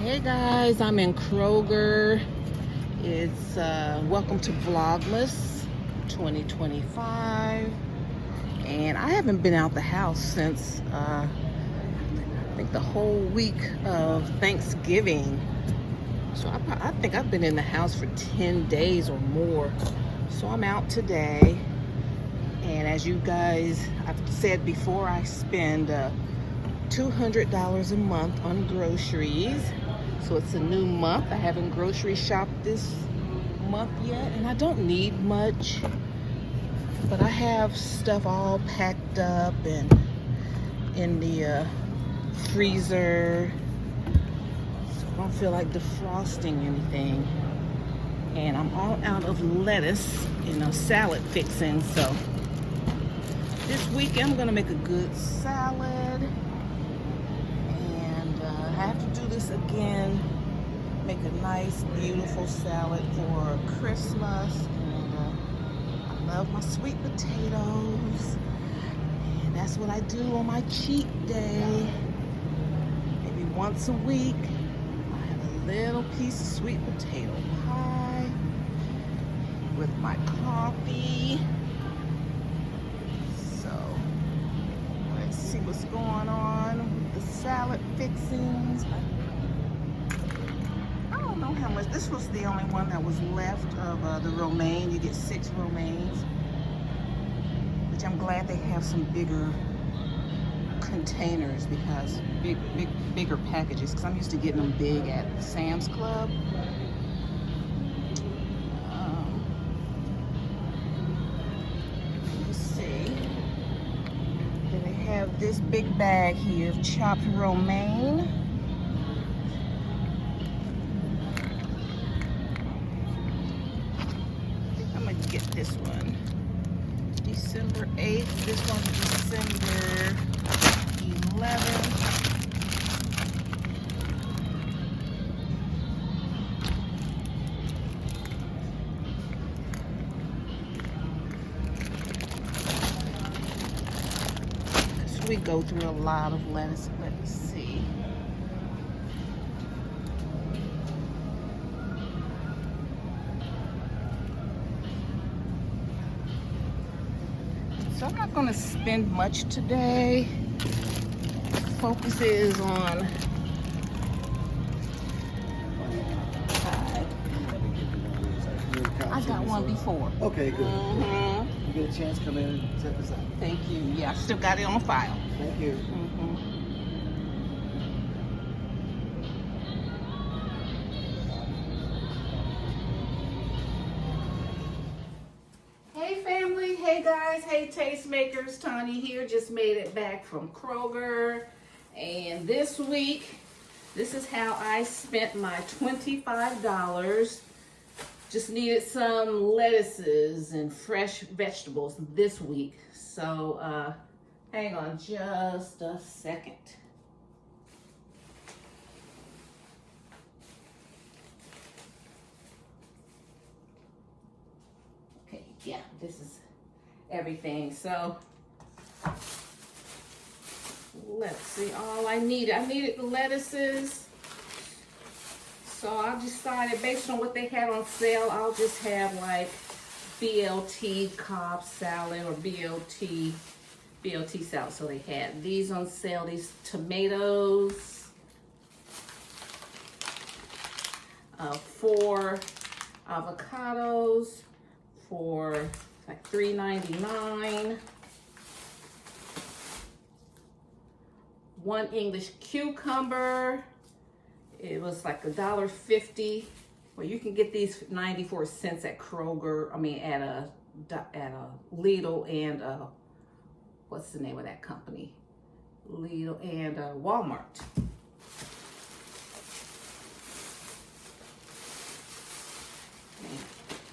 Hey guys, I'm in Kroger. It's welcome to Vlogmas 2025, and I haven't been out the house since I think the whole week of Thanksgiving. So I think I've been in the house for 10 days or more. So I'm out today, and as you guys, I've said before, I spend $200 a month on groceries. So it's a new month. I haven't grocery shopped this month yet, and I don't need much, but I have stuff all packed up and in the freezer, so I don't feel like defrosting anything. And I'm all out of lettuce, salad fixing. So this weekend I'm gonna make a good salad. I have to do this again, make a nice, beautiful salad for Christmas. And I love my sweet potatoes. And that's what I do on my cheat day. Maybe once a week, I have a little piece of sweet potato pie with my coffee. So let's see what's going on with the salad fixings. I don't know how much. This was the only one that was left of the romaine. You get 6 romaines, which I'm glad they have some bigger containers, because bigger packages, because I'm used to getting them big at Sam's Club. Let's see. Then they have this big bag here of chopped romaine. Get this one December 8th. This one's December 11th. So we go through a lot of lettuce. Let's see. So I'm not going to spend much today. Focus is on I got one before. Okay, good. You get a chance, come in and check this out. Thank you. Yeah, I still got it on file. Thank you. Hey family, hey guys, hey tastemakers, Tanya here. Just made it back from Kroger, and this week, this is how I spent my $25. Just needed some lettuces and fresh vegetables this week. So hang on just a second. Yeah, this is everything. So let's see, all I needed the lettuces. So I decided, based on what they had on sale, I'll just have like BLT Cobb salad or BLT salad. So they had these on sale, these tomatoes, 4 avocados for like $3.99. 1 English cucumber. It was like $1.50. Well, you can get these 94 cents at Kroger. I mean, at a Lidl and what's the name of that company? Lidl and Walmart.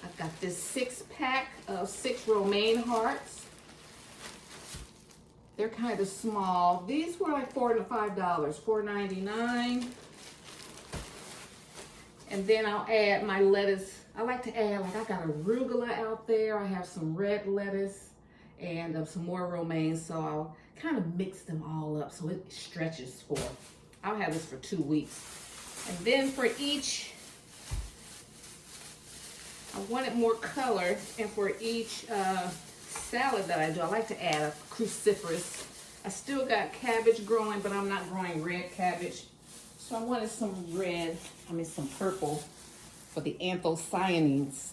I've got this 6-pack of 6 romaine hearts. They're kind of small. These were like $4 to $5, $4.99. And then I'll add my lettuce. I like to add, like, I got arugula out there. I have some red lettuce and some more romaine. So I'll kind of mix them all up so it stretches for, I'll have this for 2 weeks. And then for each, I wanted more color, and for each salad that I do, I like to add a cruciferous. I still got cabbage growing, but I'm not growing red cabbage. So I wanted some some purple for the anthocyanins,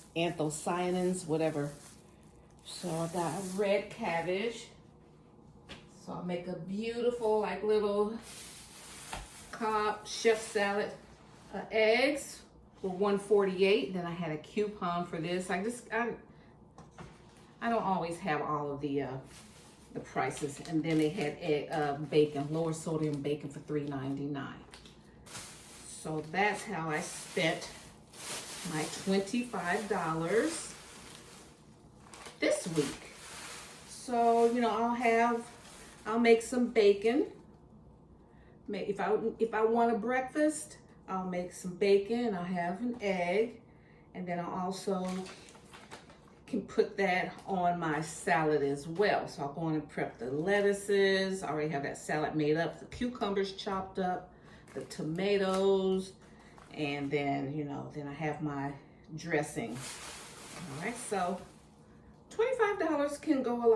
whatever. So I got a red cabbage. So I'll make a beautiful, like little Cobb chef salad. Eggs were $1.48. Then I had a coupon for this. I don't always have all of the prices. And then they had bacon, lower sodium bacon for $3.99. So that's how I spent my $25 this week. So, you know, I'll make some bacon. If I want a breakfast, I'll make some bacon. I'll have an egg, and then I also can put that on my salad as well. So I'll go in and prep the lettuces. I already have that salad made up. The cucumbers chopped up, the tomatoes, and then, you know, then I have my dressing. All right, so $25 can go a long